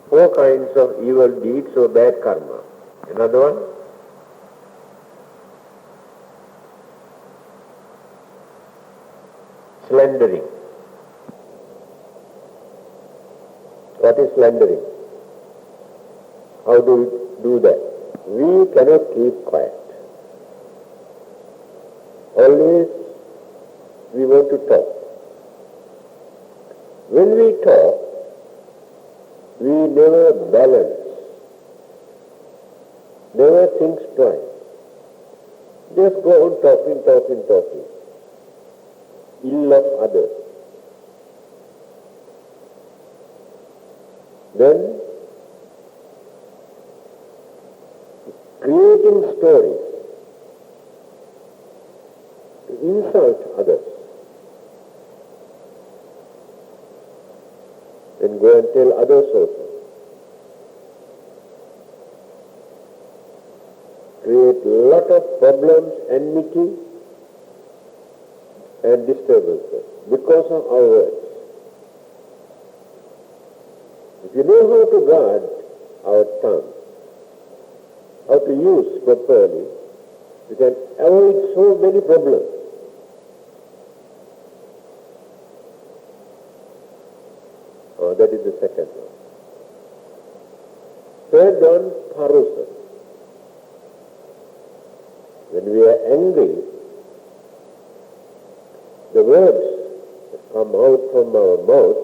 four kinds of evil deeds or bad karma. Another one? Slandering. What is slandering? How do we do that? We cannot keep quiet. Always we want to talk. When we talk, we never balance, never think twice. Just go on talking. Ill of others. Then, creating stories to insult others. Then go and tell others also. Create lot of problems, enmity and disturbances because of our words. If you know how to guard our tongue, how to use properly, you can avoid so many problems. That is the second one. Third one, parusa. When we are angry, the words that come out from our mouth,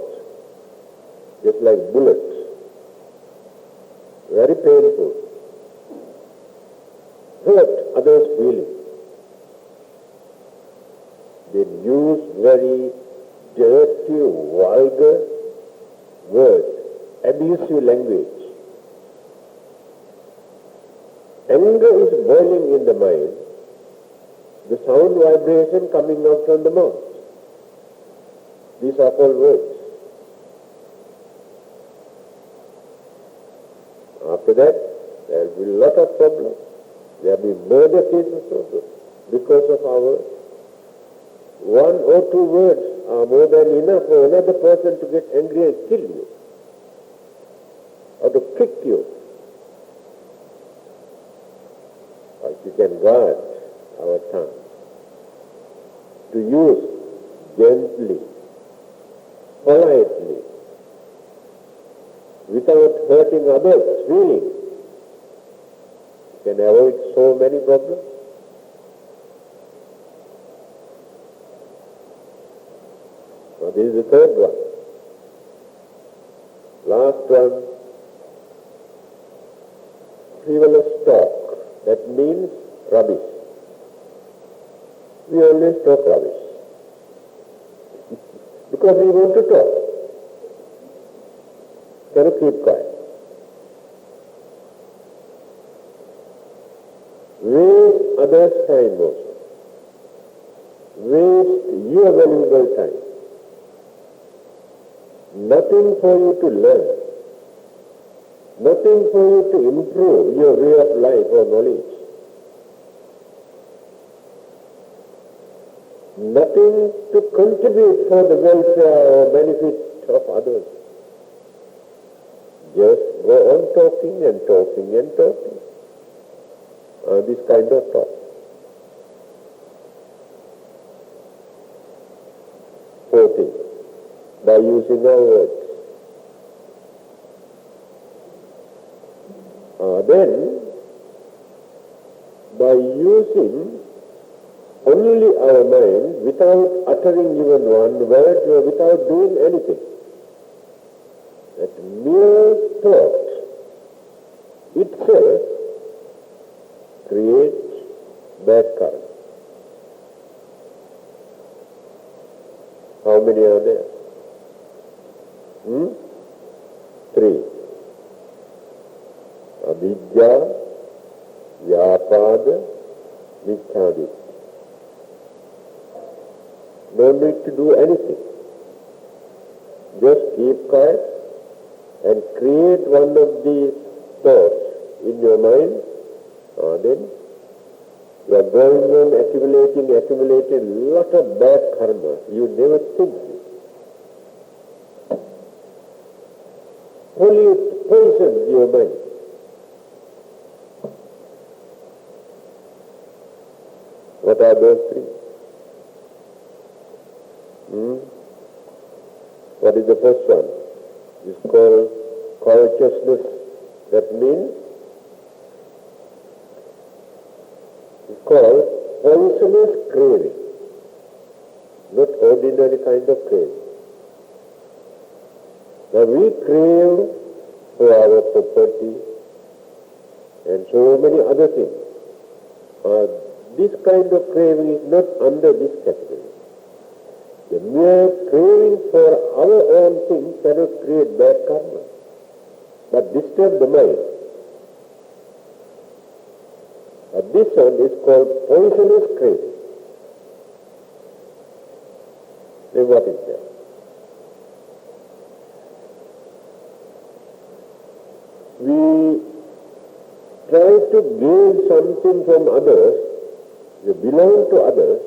just like bullets, very painful, hurt others' feelings. They use very dirty, vulgar words, abusive language. Anger is boiling in the mind, the sound vibration coming out from the mouth. These are called words. After that, there will be a lot of problems. There will be murder cases also because of our words. One or two words are more than enough for another person to get angry and kill you, or to kick you. But we can guard our tongue, to use gently, politely, without hurting others' feelings. We can avoid so many problems. Now this is the third one. Last one, frivolous talk. That means rubbish. We always talk rubbish. Because we want to talk. Cannot keep quiet. Waste others' time also. Waste your valuable time. Nothing for you to learn. Nothing for you to improve your way of life or knowledge. Nothing to contribute for the welfare or benefit of others. Just go on talking. This kind of talk. Fourth, by using our words. Then, by using only our mind without uttering even one word or without doing anything, that mere thought itself creates bad karma. How many are there? 3. Avidya, Vyapada, Mithyadik. No need to do anything. Just keep quiet and create one of these thoughts in your mind. Then you are going on accumulating lot of bad karma. You never think. Only poisons your mind. What are those three? What is the first one? It's called covetousness. That means it's called poisonous craving, not ordinary kind of craving. Now we crave for our property and so many other things. This kind of craving is not under this category. The mere craving for our own things cannot create bad karma, but disturb the mind. This one is called poisonous craving. Then what is that? We try to gain something from others, we belong to others,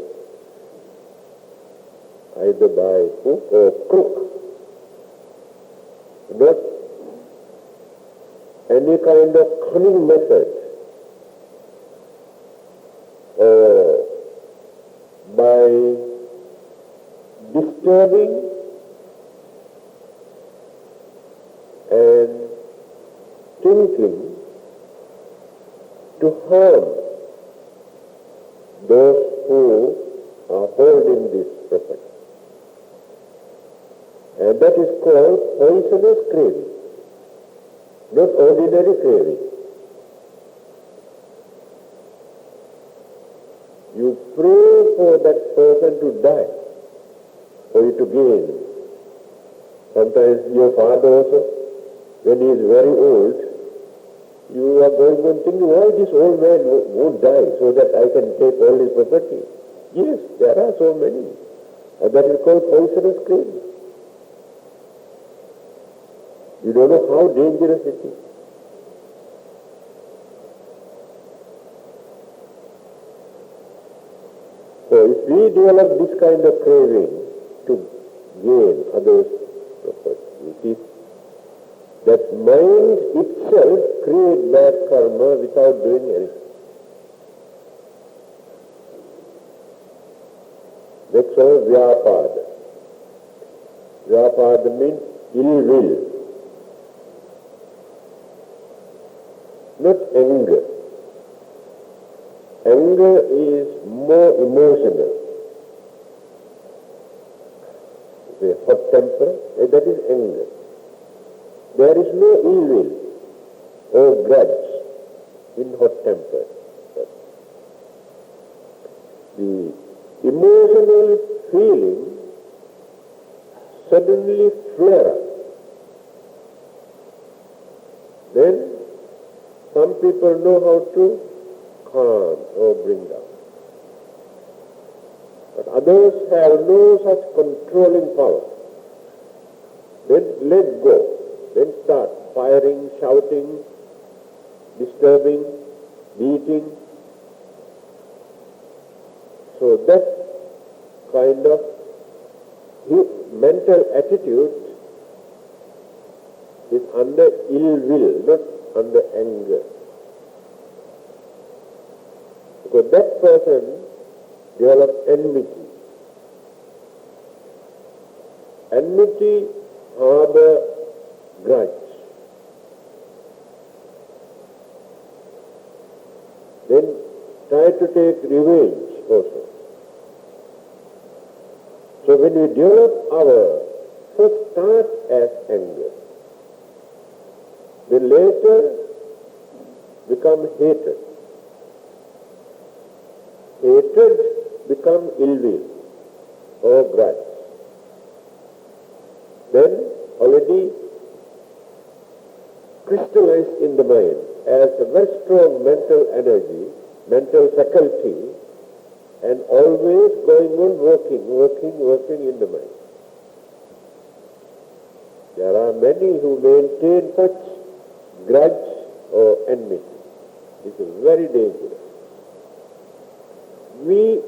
either by hook or crook, not any kind of cunning method, or by disturbing and thinking to harm those who are holding this property. And that is called poisonous craving, not ordinary craving. You pray for that person to die, for you to gain. Sometimes your father also, when he is very old, you are going on thinking, why this old man won't die so that I can take all his property? Yes, there are so many. And that is called poisonous craving. You don't know how dangerous it is. So if we develop this kind of craving to gain others' property, it is that mind itself creates bad karma without doing anything. That's all vyapada. Vyapada means ill will, not anger. Anger is more emotional. The hot temper, that is anger. There is no ill will or grudge in hot temper. The emotional feeling suddenly flare up. Then some people know how to calm or bring down. But others have no such controlling power. Then let go. Then start firing, shouting, disturbing, beating. So that kind of mental attitude is under ill will, not under anger. Because that person develops enmity. Enmity harbor grudge. Then try to take revenge also. So when we develop our first start as anger, then later become hatred. Hatred become ill will or grudge. Then already crystallized in the mind as a very strong mental energy, mental faculty, and always going on working in the mind. There are many who maintain such grudge or enmity. This is very dangerous. We,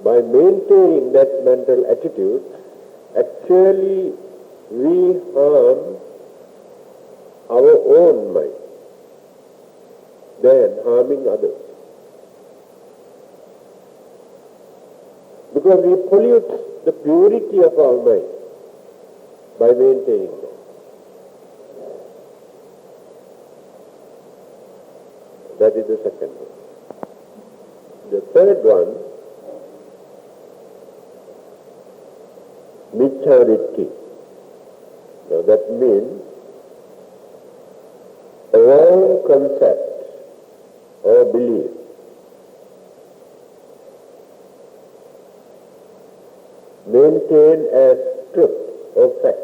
by maintaining that mental attitude, actually we harm our own mind than harming others. Because we pollute the purity of our mind by maintaining that. That is the second one. The third one, maturity. Now that means a wrong concept or belief maintained as truth or fact.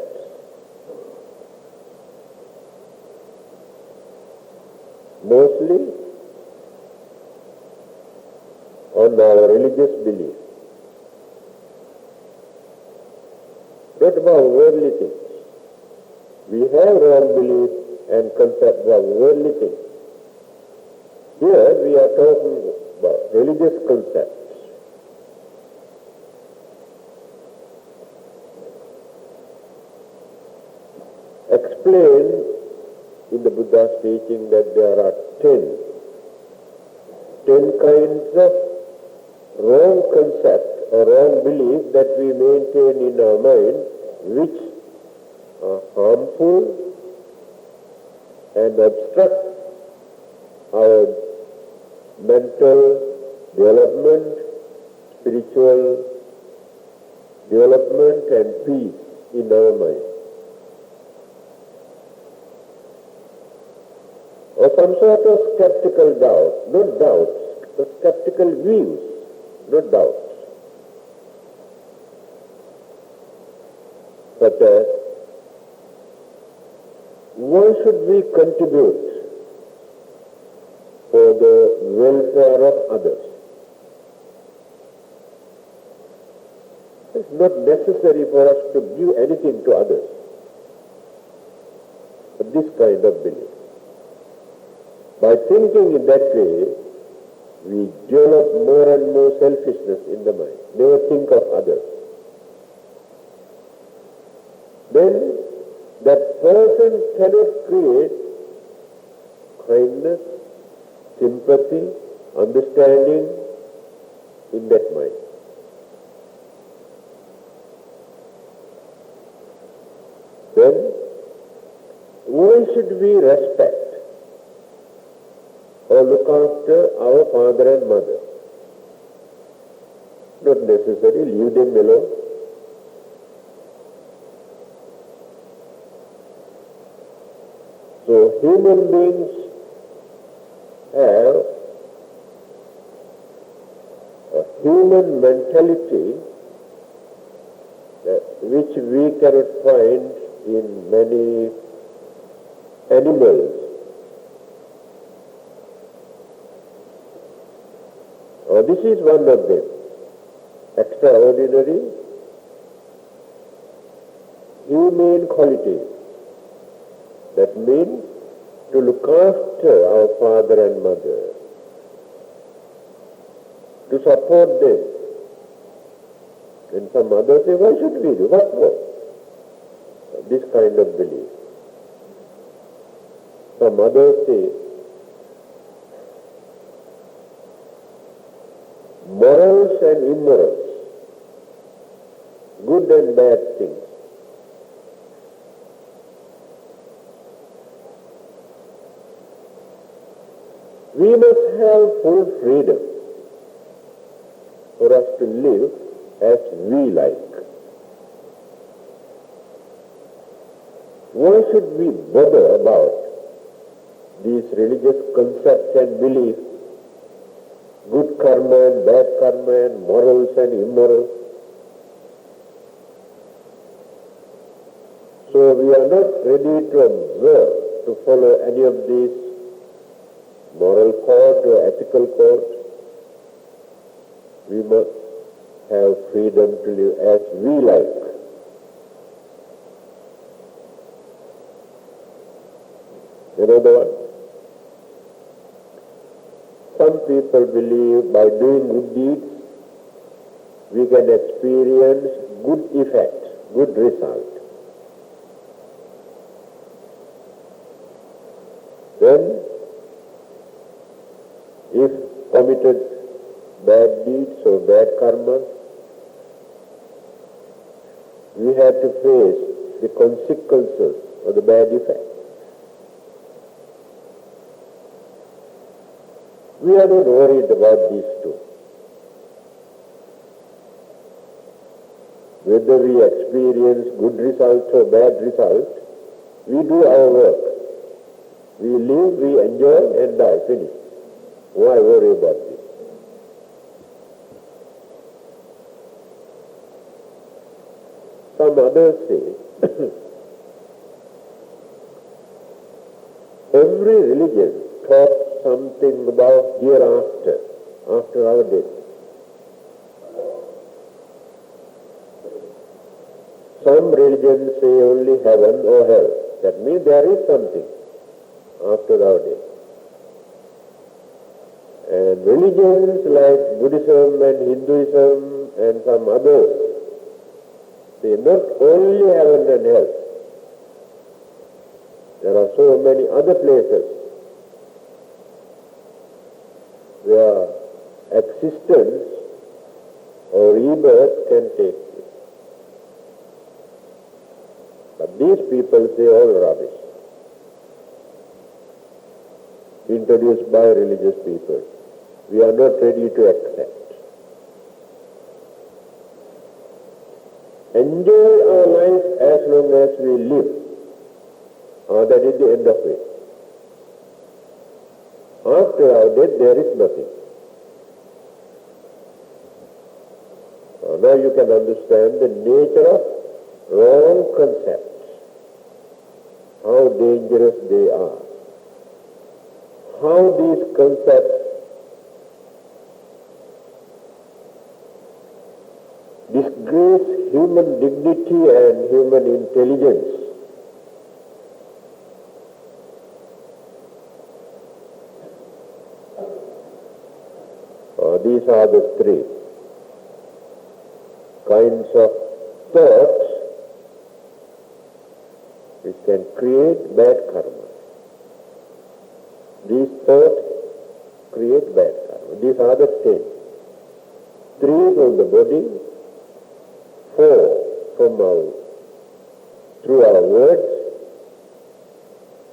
Mostly on our religious belief. Not about worldly things. We have wrong belief and concept of worldly things. Here we are talking about religious concepts. Explained in the Buddha's teaching that there are 10 kinds of wrong concept or wrong belief that we maintain in our mind, which are harmful and obstruct our mental development, spiritual development and peace in our mind. Or some sort of skeptical doubt, not doubts, but skeptical views, not doubts. Such as, why should we contribute for the welfare of others? It's not necessary for us to give anything to others. But this kind of belief. By thinking in that way, we develop more and more selfishness in the mind. Never think of others. Then that person cannot create kindness, sympathy, understanding in that mind. Then, why should we respect or look after our father and mother? Not necessary, leave them alone. So human beings have a human mentality which we cannot find in many animals. This is one of them. Extraordinary humane qualities. That means to look after our father and mother, to support them. And some others say, why should we do? What for? This kind of belief. Some others say, morals and immorals, good and bad things, we must have full freedom for us to live as we like. Why should we bother about these religious concepts and beliefs, good karma and bad karma and morals and immorals? So we are not ready to observe, to follow any of these moral code or ethical code. We must have freedom to live as we like. Another one. Some people believe by doing good deeds, we can experience good effect, good result. then if committed bad deeds or bad karma, we have to face the consequences of the bad effect. We are not worried about these two. Whether we experience good results or bad results, we do our work. We live, we enjoy and die, finish. Why worry about this? Some others say, every religion taught something about hereafter, after our death. Some religions say only heaven or hell. That means there is something after our death. And religions like Buddhism and Hinduism and some others say not only heaven and hell. There are so many other places where existence or rebirth can take place. But these people say all rubbish, introduced by religious people. We are not ready to accept. Enjoy our life as long as we live. That is the end of it. After our death, there is nothing. Now you can understand the nature of wrong concepts, how dangerous they are, how these concepts disgrace human dignity and human intelligence. These are the three kinds of thoughts which can create bad karma. These thoughts create bad karma. These are the 10. 3 from the body, 4 from through our words,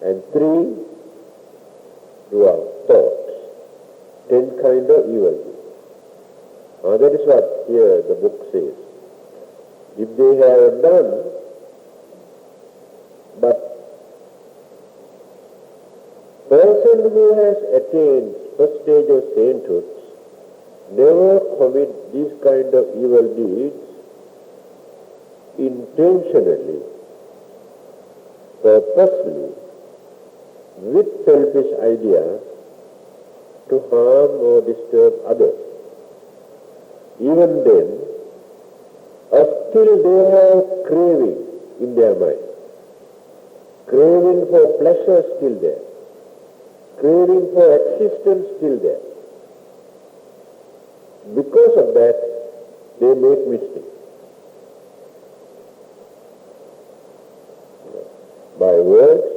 and 3 through our thoughts. 10 kind of evil. That is what here the book says. If they have done, but person who has attained first stage of sainthood never commit these kind of evil deeds intentionally, purposely, with selfish idea to harm or disturb others. Even then, still they have craving in their mind. Craving for pleasure still there. Craving for existence still there. Because of that, they make mistakes. By words,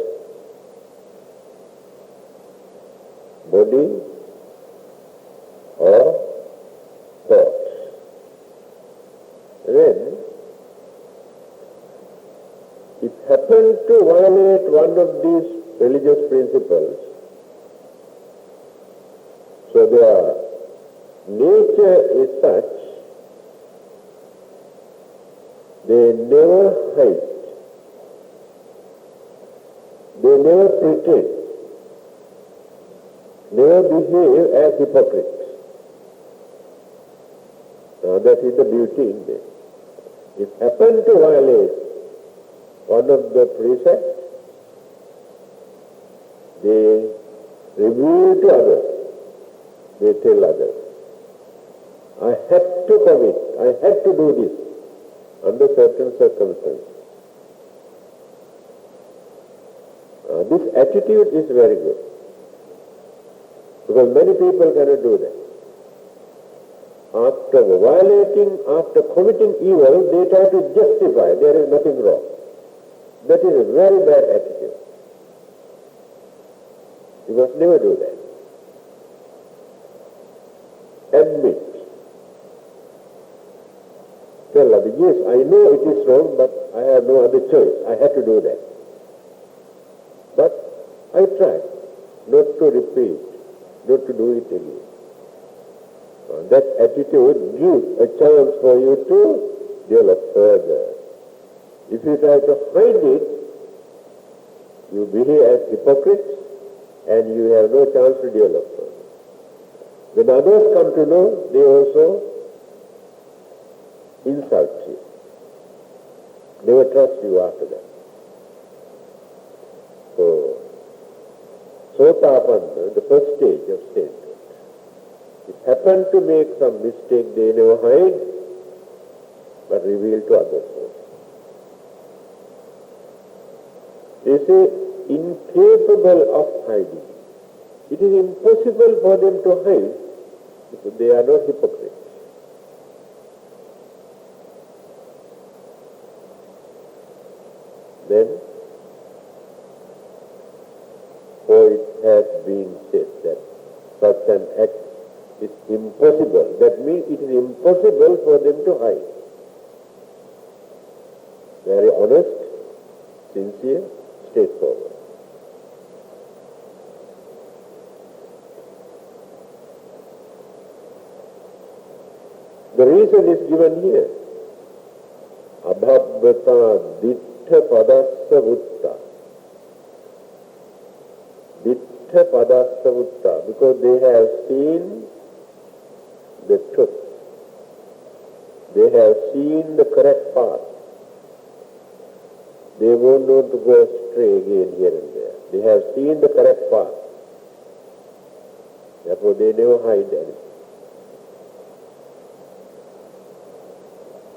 body, or thoughts. Then, if happen to violate one of these religious principles, so their nature is such, they never hide, they never pretend, never behave as hypocrites. Now that is the beauty in this. If happen to violate one of the precepts, they reveal to others, they tell others, I have to commit, I have to do this under certain circumstances. This attitude is very good, because many people cannot do that. After violating, after committing evil, they try to justify there is nothing wrong. That is a very bad attitude. You must never do that. Admit. Tell others, yes, I know it is wrong, but I have no other choice. I have to do that. But I try not to repeat, not to do it again. That attitude gives a chance for you to develop further. If you try to hide it, you behave as hypocrites and you have no chance to develop further. When others come to know, they also insult you. Never trust you after that. So, Sotapanna, the first stage of sainthood. If happen to make some mistake, they never hide, but reveal to others also. They say, incapable of hiding. It is impossible for them to hide because they are not hypocrites. Then, for it has been said that such an act is impossible. That means it is impossible for them to hide. Very honest, sincere, straightforward. The reason is given here. Abhabbata dittha padassa vutta. Dittha padassa vutta. Because they have seen the truth. They have seen the correct path. They won't want to go astray again here and there. They have seen the correct path. Therefore they never hide anything.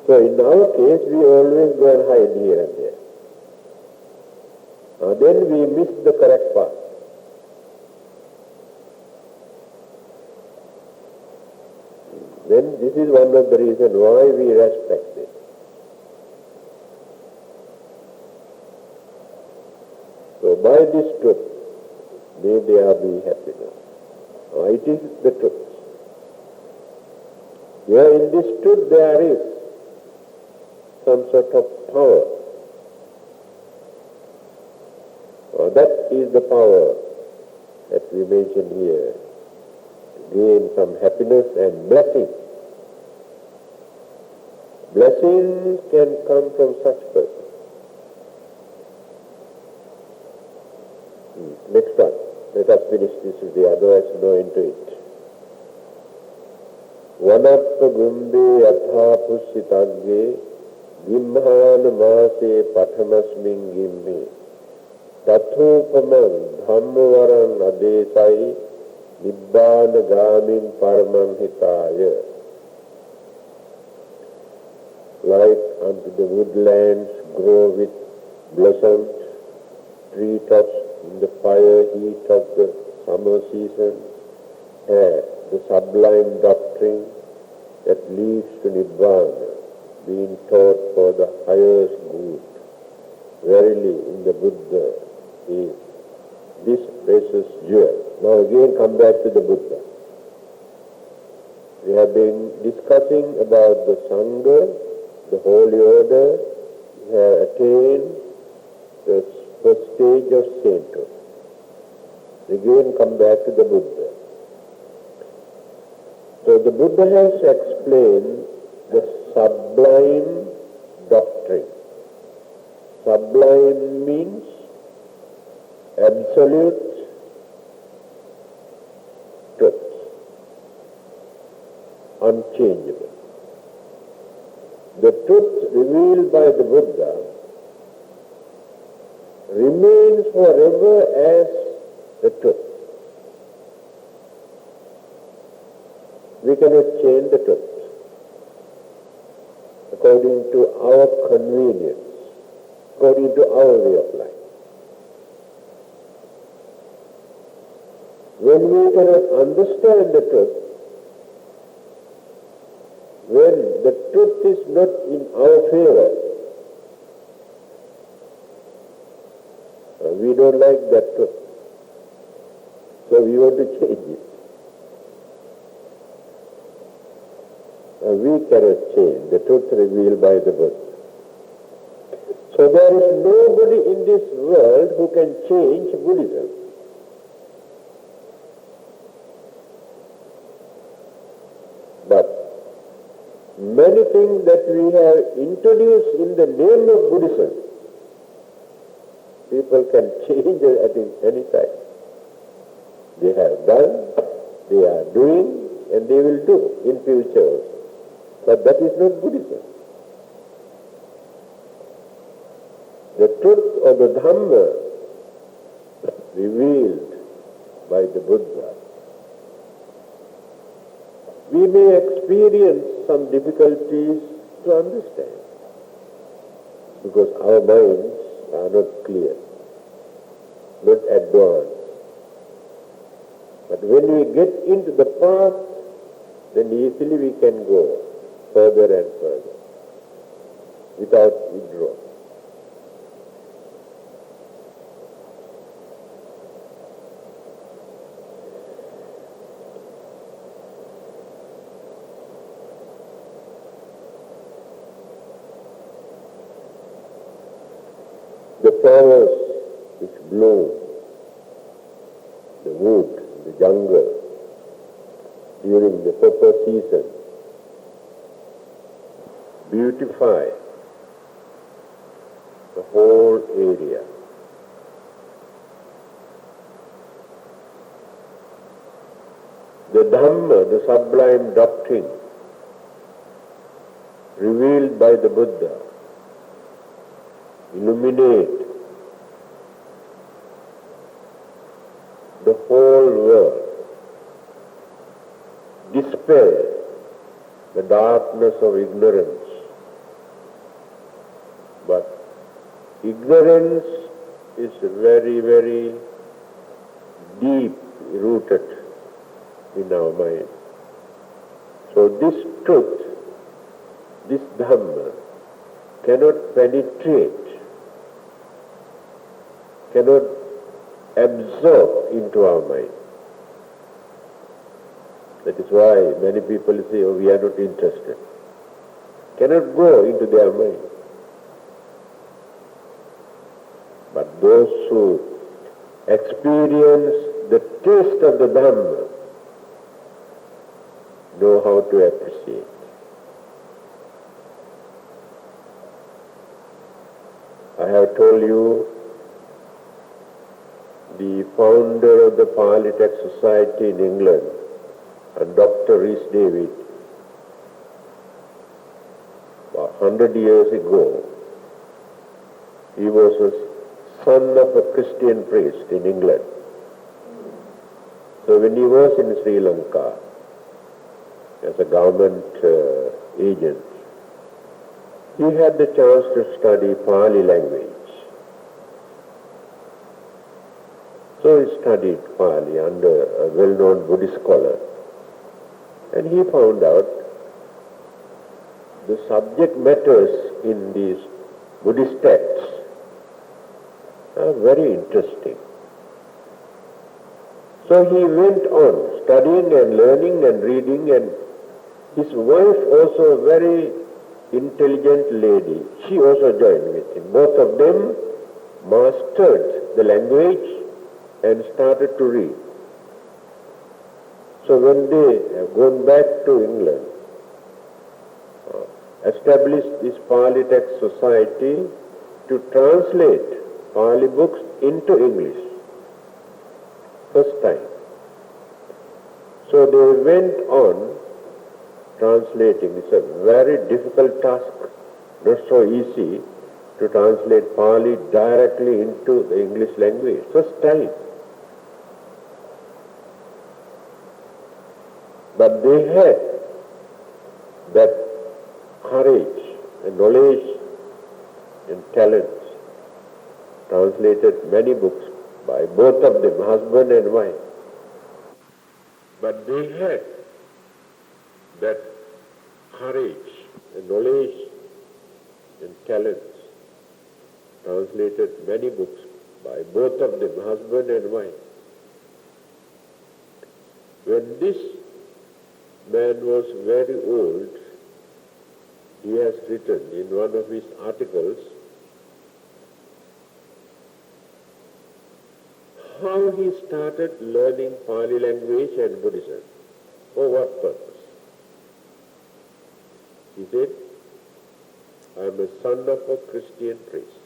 So in our case, we always go and hide here and there. Then we miss the correct path. Then this is one of the reasons why we respect it. So by this truth, may there be happiness. It is the truth. Here in this truth there is some sort of power. That is the power that we mention here. To gain some happiness and blessing. Blessing can come from such person. Next one. Let us finish this today, otherwise go into it. Vanappa gumbe atha pussitagge gimmhana mase pathamasmin gimme tathupamam dhammavaram adesai nibbana gamin paramam hitaya. Like unto the woodlands grow with blossomed treetops in the fire heat of the summer season, the sublime doctrine that leads to Nibbana, being taught for the highest good. Verily, in the Buddha is this precious jewel. Now again come back to the Buddha. We have been discussing about the Sangha, the holy order. We have attained the first stage of sainthood. Again come back to the Buddha. So the Buddha has explained the sublime doctrine. Sublime means absolute truth, unchangeable. The truth revealed by the Buddha remains forever as the truth. We cannot change the truth according to our convenience, according to our way of life. When we cannot understand the truth, when the truth is not in our favor, we don't like that truth. So we want to change it. We cannot change the truth revealed by the Buddha. So there is nobody in this world who can change Buddhism. But many things that we have introduced in the name of Buddhism, people can change at any time. They have done, they are doing, and they will do in future. But that is not Buddhism. The truth of the Dhamma revealed by the Buddha. We may experience some difficulties to understand because our minds are not clear, not advanced. But when we get into the path, then easily we can go further and further without withdrawal. The flowers which bloom, the wood, the jungle, during the proper season, beautify the whole area. The Dhamma, the sublime doctrine, revealed by the Buddha, illuminate the whole world, dispel the darkness of ignorance. But ignorance is very, very deep rooted in our mind. So this truth, this Dhamma, cannot penetrate, cannot absorb into our mind. That is why many people say, oh, we are not interested. Cannot go into their mind. But those who experience the taste of the Dhamma know how to appreciate. I have told you the founder of the Pali Text Society in England, and Dr. Rhys David, about 100 years ago, he was a son of a Christian priest in England. So when he was in Sri Lanka as a government agent, he had the chance to study Pali language. So he studied Pali under a well-known Buddhist scholar. And he found out the subject matters in these Buddhist texts are very interesting. So he went on studying and learning and reading, and his wife, also a very intelligent lady, she also joined with him. Both of them mastered the language and started to read. So when they have gone back to England, established this Pali Text Society to translate Pali books into English, first time. So they went on translating. It's a very difficult task, not so easy to translate Pali directly into the English language, first time. But they had that courage and knowledge and talent, translated many books by both of them, husband and wife. But they had that courage and knowledge and talent, translated many books by both of them, husband and wife. When this man was very old, he has written in one of his articles how he started learning Pali language and Buddhism. For what purpose? He said, I am a son of a Christian priest.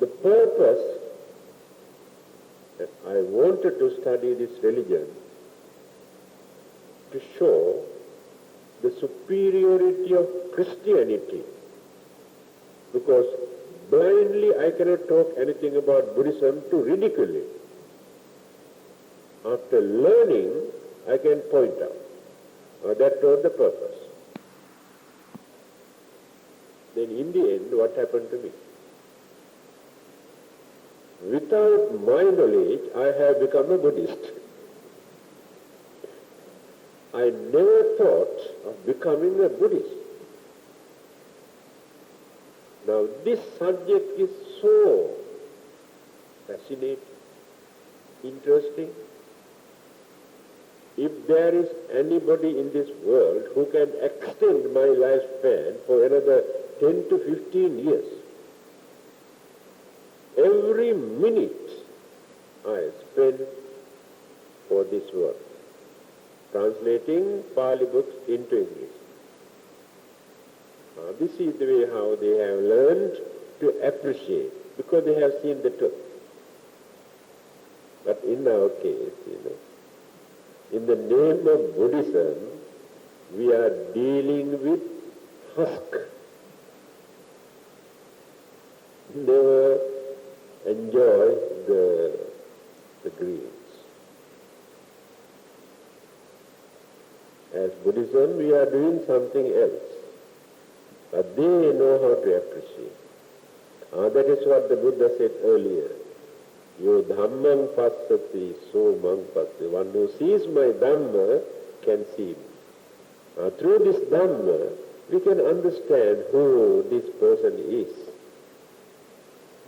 The purpose that I wanted to study this religion to show the superiority of Christianity, because blindly I cannot talk anything about Buddhism to ridicule it. After learning, I can point out. That was the purpose. Then in the end, what happened to me? Without my knowledge, I have become a Buddhist. I never thought of becoming a Buddhist. Now this subject is so fascinating, interesting. If there is anybody in this world who can extend my lifespan for another 10 to 15 years, every minute I spend for this work, translating Pali books into English. This is the way how they have learned to appreciate, because they have seen the truth. But in our case, in the name of Buddhism, we are dealing with husk. Never enjoy the greens. As Buddhism, we are doing something else. But they know how to appreciate. That is what the Buddha said earlier. Yo Dhamman passati, so mang passati. One who sees my Dhamma can see me. Through this Dhamma, we can understand who this person is.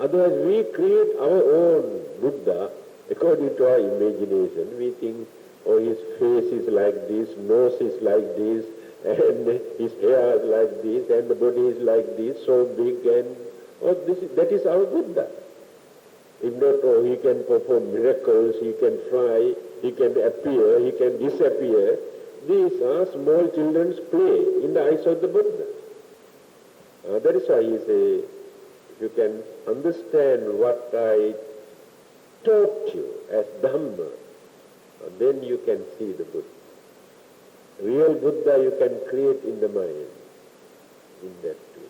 Otherwise, we create our own Buddha according to our imagination. We think, oh, his face is like this, nose is like this, and his hair is like this, and the body is like this, so big, and that is our Buddha. If not, oh, he can perform miracles, he can fly, he can appear, he can disappear. These are small children's play in the eyes of the Buddha. That is why he says, if you can understand what I taught you as Dhamma, then you can see the Buddha. Real Buddha you can create in the mind, in that way.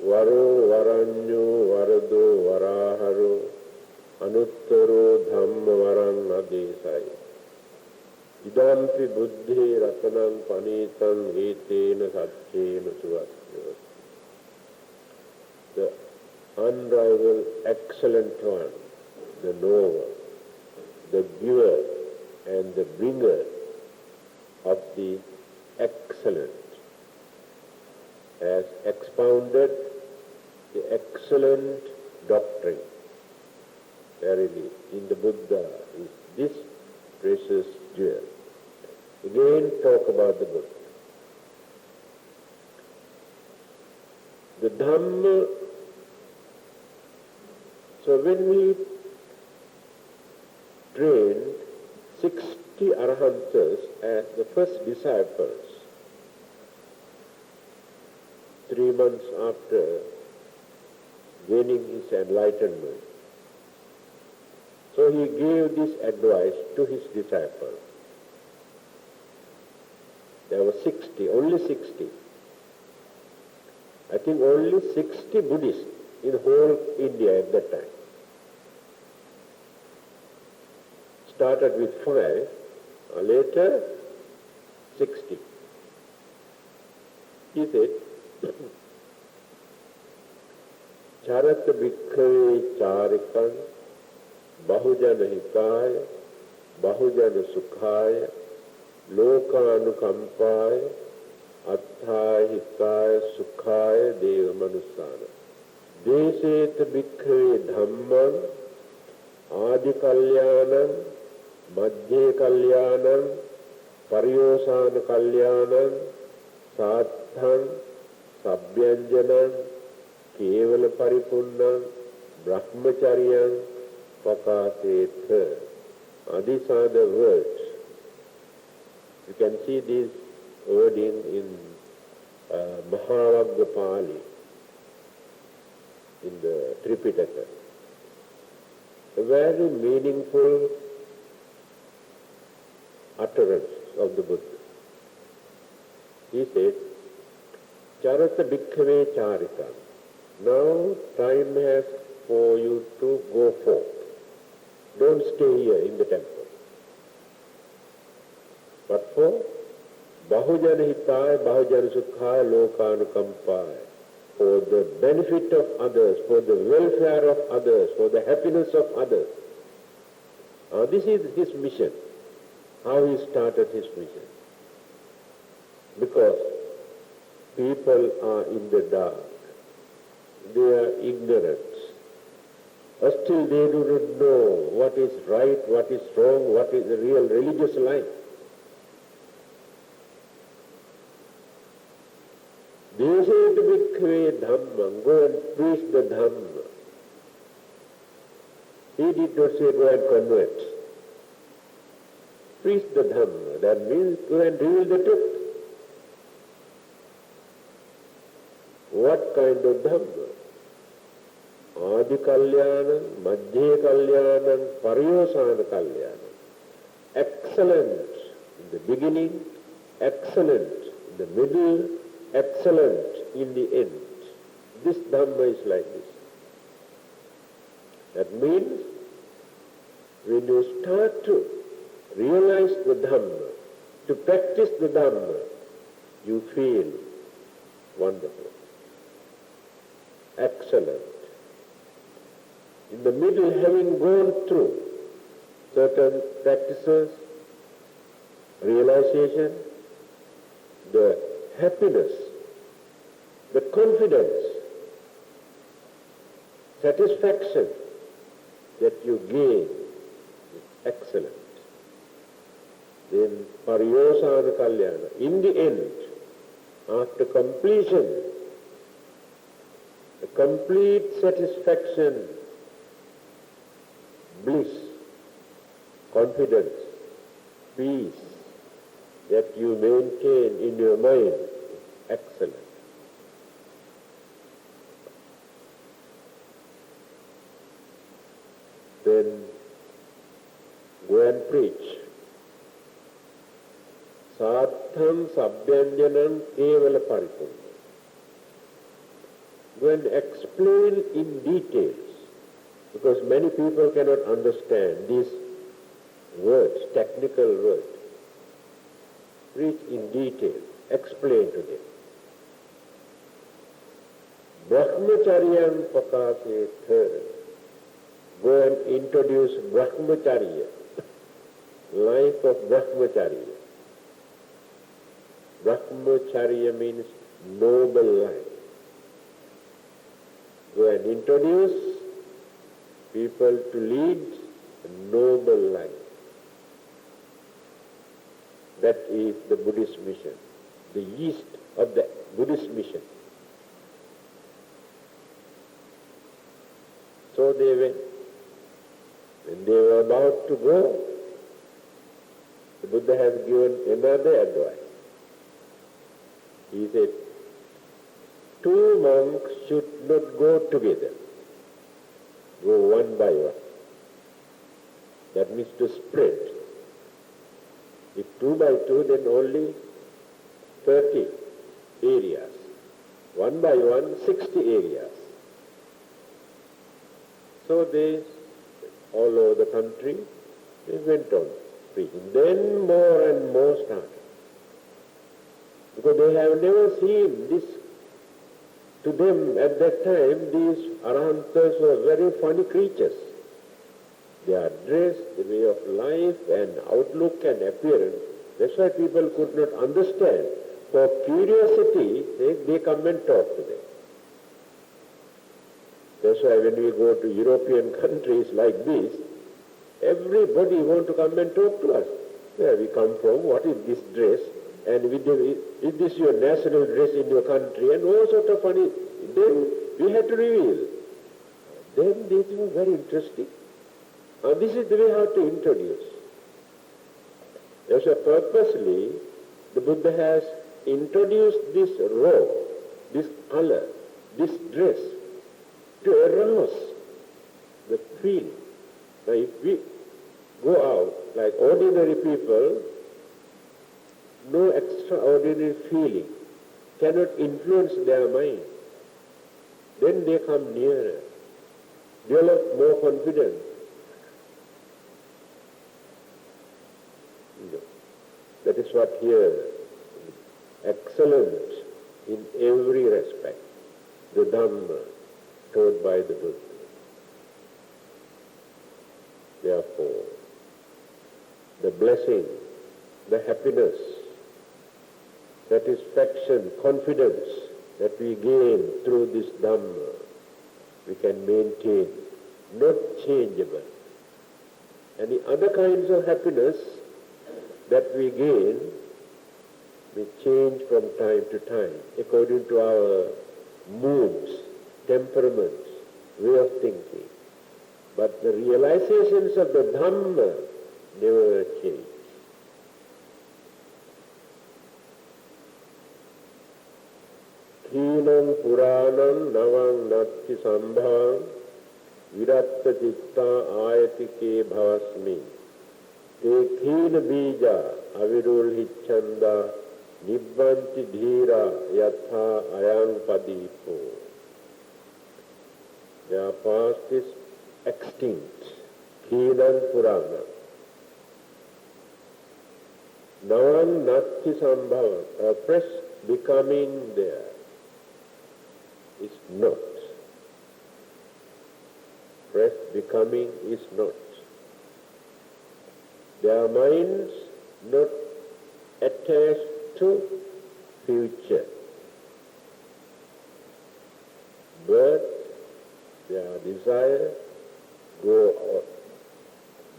Varo varanyo varado varaharo anuttaro dhamma varan adesai idampi buddhi ratanam panitam vetena satchena suvatyo. The unrivaled, excellent one, the knower, the giver and the bringer of the excellent, has expounded the excellent doctrine. Verily, in the Buddha is this precious jewel. Again, talk about the Buddha. The Dhamma. So when we trained 60 Arhantas as the first disciples, 3 months after gaining his enlightenment. So he gave this advice to his disciples. There were 60, only 60. I think only 60 Buddhists in whole India at that time. Started with 5, later 60. He said, Charata bhikkhave charikan bahujana hitaya bahujana sukhaya lokanukampaya atthaya hitaya sukhaya deva manusana. Deseta bhikkhave dhammam adi kalyanam madhye kalyanam paryosana kalyanam sattham sabhyanjanam kevala paripunnam brahmacharyam pakasetha. These are the words. You can see this wording in Mahavagga Pali, in the Tripitaka. A very meaningful utterance of the Buddha. He said, Charata bhikkhave charita. Now time has for you to go forth. Don't stay here in the temple. But for Bahujana hitaya, Bahujana sukhaya, lokanukampaya, for the benefit of others, for the welfare of others, for the happiness of others. This is his mission, how he started his mission. Because people are in the dark, they are ignorant. Still they do not know what is right, what is wrong, what is the real religious life. Deseta bhikkhave dhammam, go and preach the Dhamma. He did not say go and convert. Preach the Dhamma, that means go and reveal the truth. What kind of Dhamma? Adi kalyanam, madhye kalyanam, paryosana kalyanam. Excellent in the beginning, excellent in the middle, excellent in the end. This Dhamma is like this. That means when you start to realize the Dhamma, to practice the Dhamma, you feel wonderful, excellent. In the middle, having gone through certain practices, realization, the happiness, the confidence, satisfaction that you gain is excellent. Then paryosana kalyana, in the end, after completion, the complete satisfaction, bliss, confidence, peace that you maintain in your mind, excellent. Then go and preach. Sattham sabhyanjanam kevala paripunnam. Go and explain in details, because many people cannot understand these words, technical words. Preach in detail, explain to them. Brahmacharyam pakasetha. Go and introduce Brahmacharya, life of Brahmacharya. Brahmacharya means noble life. Go and introduce people to lead a noble life. That is the Buddhist mission, the yeast of the Buddhist mission. So they went. When they were about to go, the Buddha has given another advice. He said, 2 monks should not go together. Go one by one. That means to spread. If 2 by 2, then only 30 areas. 1 by 1, 60 areas. So they, all over the country, they went on preaching. Then more and more started. Because they have never seen this. To them at that time, these Arahantas were very funny creatures. Their dress, the way of life and outlook and appearance, that's why people could not understand. For curiosity, they come and talk to them. That's why when we go to European countries like this, everybody want to come and talk to us. Where we come from, what is this dress, and is this your national dress in your country, and all sort of funny. Then we had to reveal. Then this was very interesting. This is the way how to introduce. So purposely, the Buddha has introduced this robe, this color, this dress, to arouse the feeling. Now if we go out like ordinary people, no extraordinary feeling cannot influence their mind. Then they come nearer, develop more confidence. That is what here, excellent in every respect, the Dhamma taught by the Buddha. Therefore, the blessing, the happiness, satisfaction, confidence that we gain through this Dhamma, we can maintain, not changeable. Any other kinds of happiness that we gain may change from time to time according to our moods, temperaments, way of thinking. But the realizations of the Dhamma never change. Khinam Puranam Navang Natti Sambhavam Viratta Citta Ayatike Bhavasmi Te Khina Bija Avirul Hichanda Nibbanti Dhira Yatha Ayang Padipo. Their past is extinct. Khinam Puranam. Navang Natti Sambhavam. A fresh becoming there is not. Fresh becoming is not. Their minds not attached to future, but their desire go out.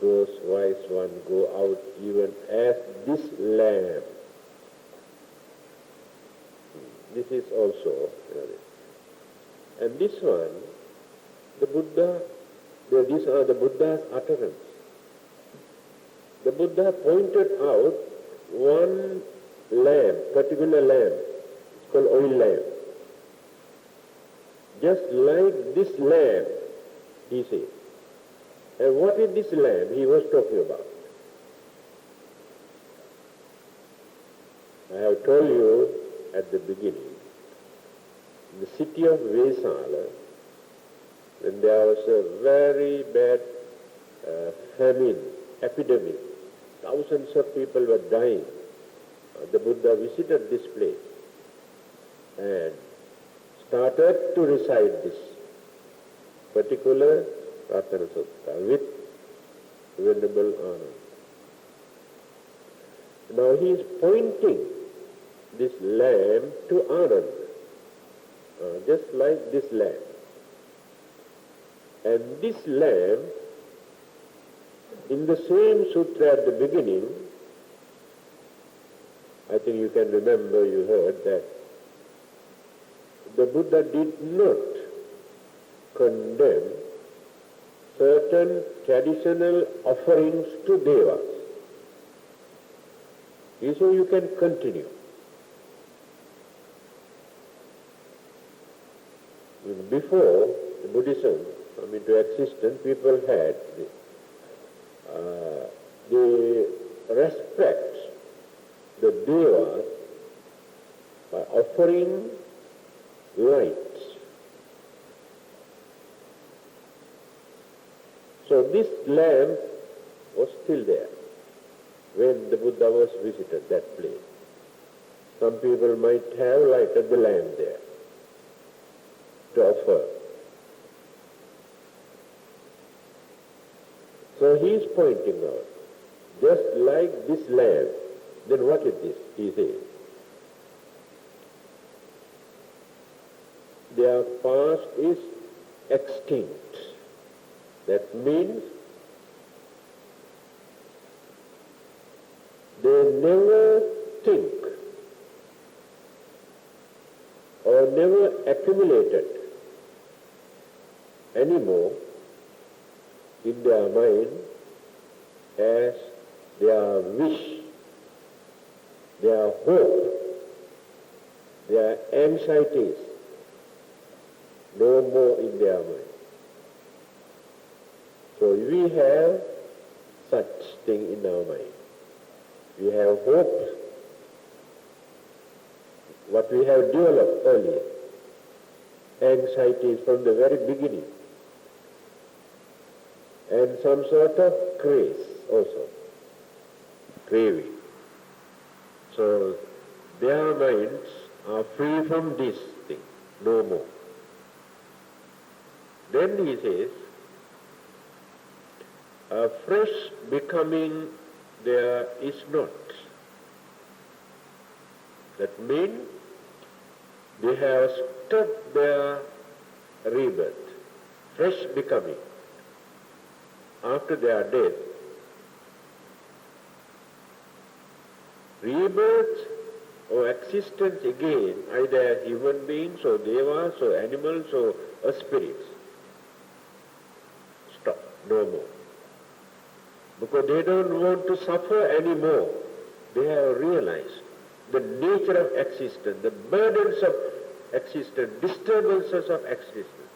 Those wise ones go out even as this lamb. This is also, and this one, the Buddha, these are the Buddha's utterance. The Buddha pointed out one lamb, particular lamb, it's called oil lamb. Just like this lamb, he said. And what is this lamb he was talking about? I have told you at the beginning, in the city of Vesala, when there was a very bad famine, epidemic, thousands of people were dying, the Buddha visited this place and started to recite this particular Ratana Sutta with Venerable Ananda. Now he is pointing this lamb to Ananda, just like this lamb. And this lamb, in the same sutra at the beginning, I think you can remember, you heard that the Buddha did not condemn certain traditional offerings to devas. He said you can continue. Before Buddhism come into existence, people had they respect the devas by offering lights. So this lamp was still there when the Buddha was visited that place. Some people might have lighted the lamp there to offer. So he is pointing out, just like this lamp, then what is this? He says, their past is extinct. That means they never think or never accumulated anymore in their mind as their wish, their hope, their anxieties, no more in their mind. So we have such thing in our mind. We have hopes, what we have developed earlier, anxieties from the very beginning, and some sort of craze also, craving. So their minds are free from this thing, no more. Then he says, a fresh becoming there is not. That means they have stopped their rebirth, fresh becoming after their death. Rebirth or existence again, either as human beings or devas or animals or spirits. Stop, no more. Because they don't want to suffer anymore. They have realized the nature of existence, the burdens of existence, disturbances of existence.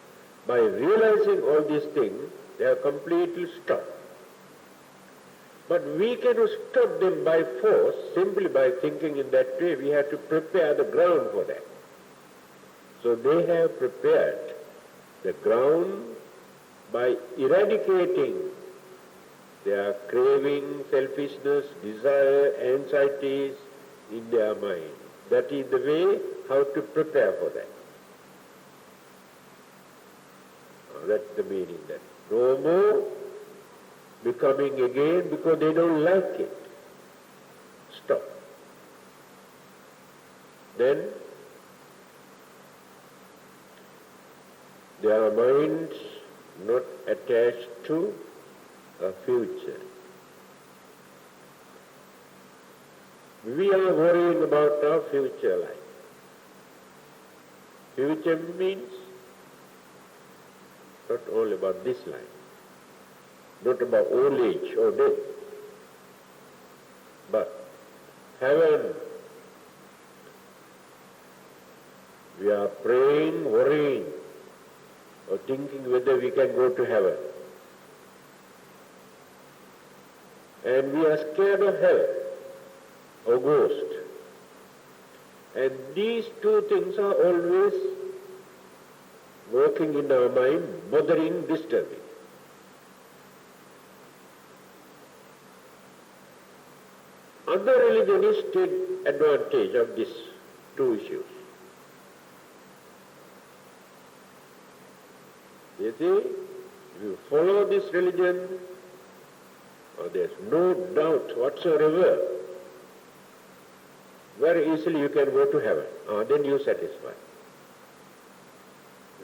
By realizing all these things, they have completely stopped. But we cannot stop them by force, simply by thinking in that way. We have to prepare the ground for that. So they have prepared the ground by eradicating their craving, selfishness, desire, anxieties in their mind. That is the way how to prepare for that. That's the meaning, that no more becoming again because they don't like it. Stop. Then their minds not attached to a future. We are worrying about our future life. Future means not only about this life, not about old age or death, but heaven. We are praying, worrying, or thinking whether we can go to heaven. And we are scared of hell or ghost. And these two things are always working in our mind, bothering, disturbing. Other religions take advantage of these two issues. They say, if you follow this religion, there's no doubt whatsoever, very easily you can go to heaven. Then you're satisfied.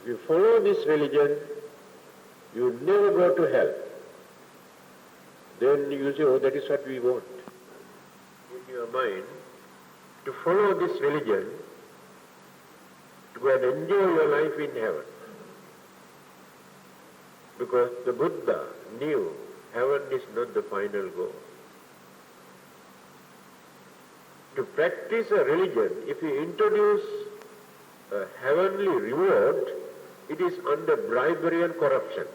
If you follow this religion, you never go to hell. Then you say, that is what we want. In your mind, to follow this religion, to go and enjoy your life in heaven. Because the Buddha knew heaven is not the final goal. To practice a religion, if you introduce a heavenly reward, it is under bribery and corruption.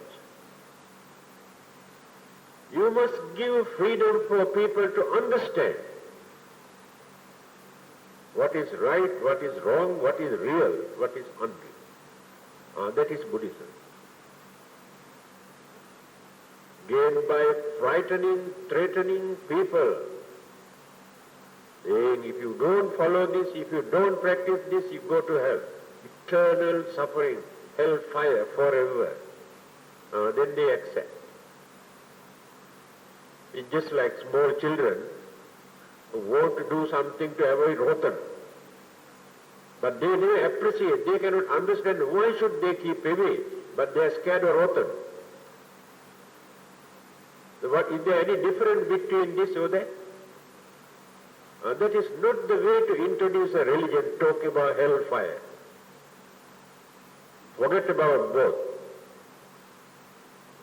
You must give freedom for people to understand what is right, what is wrong, what is real, what is unreal. That is Buddhism. Gained by frightening, threatening people, saying if you don't follow this, if you don't practice this, you go to hell. Eternal suffering, hell fire forever. Then they accept. It's just like small children who want to do something to avoid rotten. But they never appreciate, they cannot understand why should they keep away. but they are scared or rotten. So is there any difference between this or that? That is not the way to introduce a religion, talk about hellfire. Forget about both.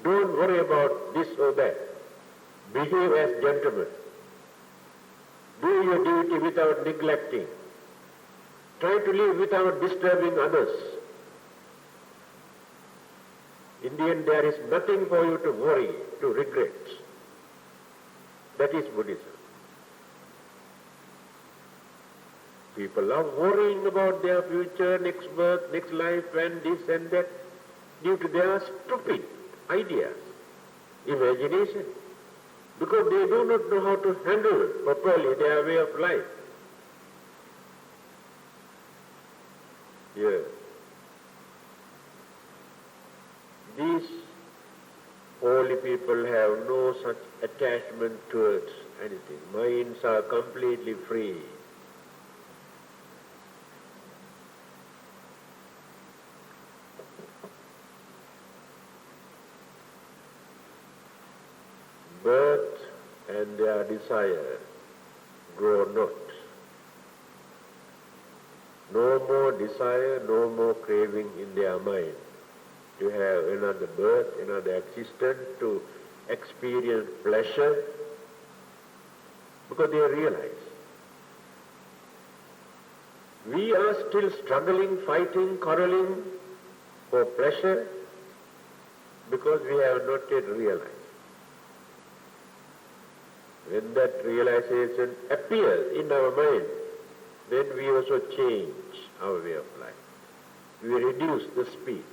Don't worry about this or that. Behave as gentlemen. Do your duty without neglecting. Try to live without disturbing others. In the end, there is nothing for you to worry, to regret. That is Buddhism. People are worrying about their future, next birth, next life, and this and that, due to their stupid ideas, imagination, because they do not know how to handle properly their way of life. Yes. These holy people have no such attachment towards anything. Minds are completely free. Birth and their desire grow not. No more desire, no more craving in their mind to have another birth, another existence, to experience pleasure, because they realize we are still struggling, fighting, quarreling for pleasure because we have not yet realized. When that realization appears in our mind, then we also change our way of life. We reduce the speed.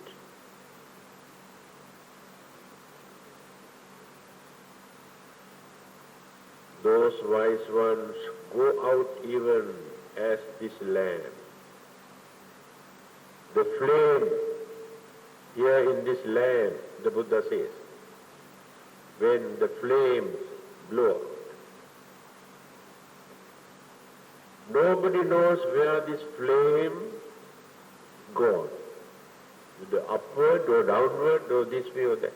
Those wise ones go out even as this lamb. The flame here in this lamp, the Buddha says, when the flames blow out, nobody knows where this flame goes, either upward or downward or this way or that.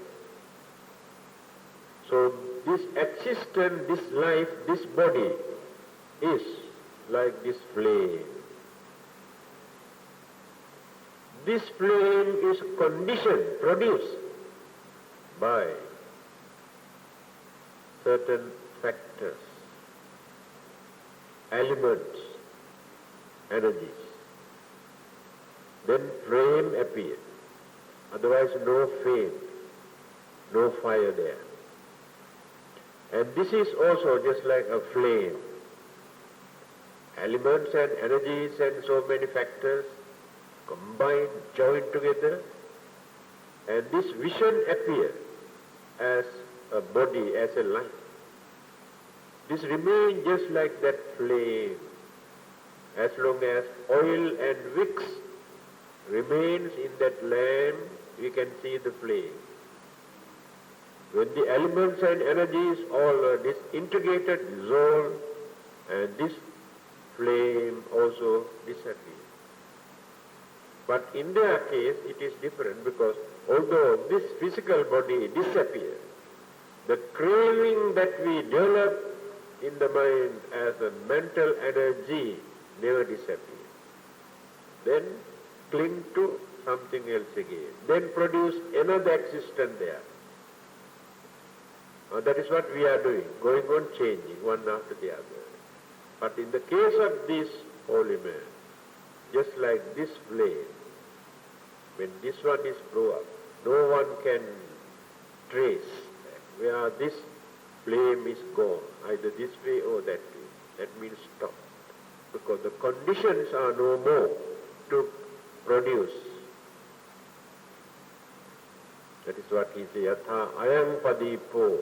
So this existence, this life, this body is like this flame. This flame is conditioned, produced by certain factors, elements, energies. Then flame appears. Otherwise no flame, no fire there. And this is also just like a flame. Elements and energies and so many factors combined, joined together, and this vision appears as a body, as a life. This remains just like that flame. As long as oil and wicks remains in that lamp, we can see the flame. When the elements and energies all are disintegrated, dissolved, and this flame also disappears. But in their case, it is different, because although this physical body disappears, the craving that we develop in the mind as a mental energy never disappears. Then cling to something else again. Then produce another existence there. That is what we are doing, going on changing one after the other. But in the case of this holy man, just like this flame, when this one is blown up, no one can trace where this flame is gone, either this way or that way. That means stop. Because the conditions are no more to produce. That is what he says, Yatha ayam padipo,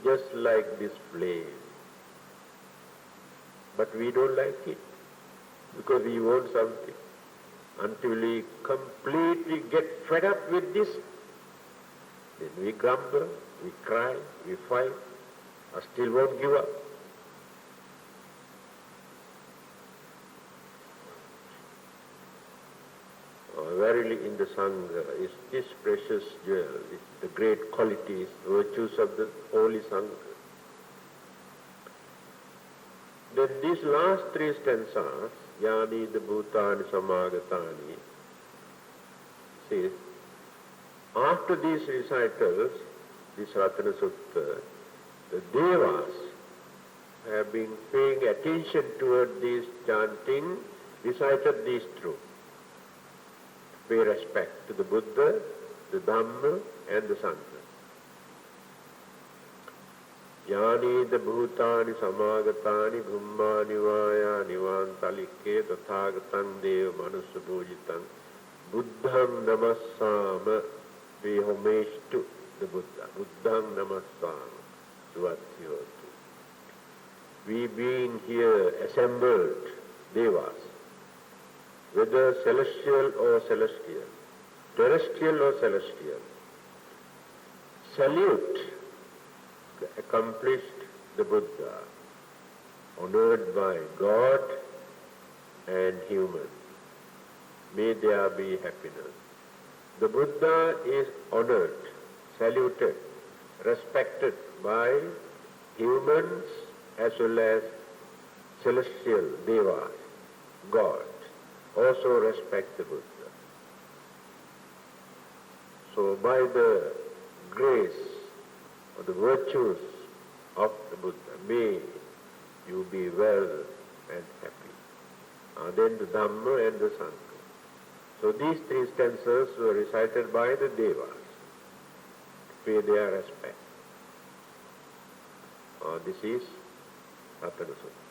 just like this flame. But we don't like it, because we want something. Until we completely get fed up with this, then we grumble, we cry, we fight, or still won't give up. verily in the Sangha is this precious jewel, is the great qualities, virtues of the holy Sangha. Then these last three stanzas, Yani the Bhutani Samagatani, says, after these recitals, this Ratana Sutta, the Devas have been paying attention toward this chanting, recited these truths. Pay respect to the Buddha, the Dhamma and the Sangha. Yani the Bhutani Samagatani Bhummani Vaya Nivantalike Tathagatang Deva Manusabhujitam Buddham Namassama. Pay homage to the Buddha. Buddham Namassama. Svatyotu. We being here assembled Devas, whether celestial or celestial, terrestrial or celestial, salute the accomplished, the Buddha, honored by God and human. May there be happiness. The Buddha is honored, saluted, respected by humans as well as celestial devas, God. Also respect the Buddha. So by the grace or the virtues of the Buddha, may you be well and happy. Then the Dhamma and the Sangha. So these three stanzas were recited by the Devas to pay their respect. This is Ratana Sutta.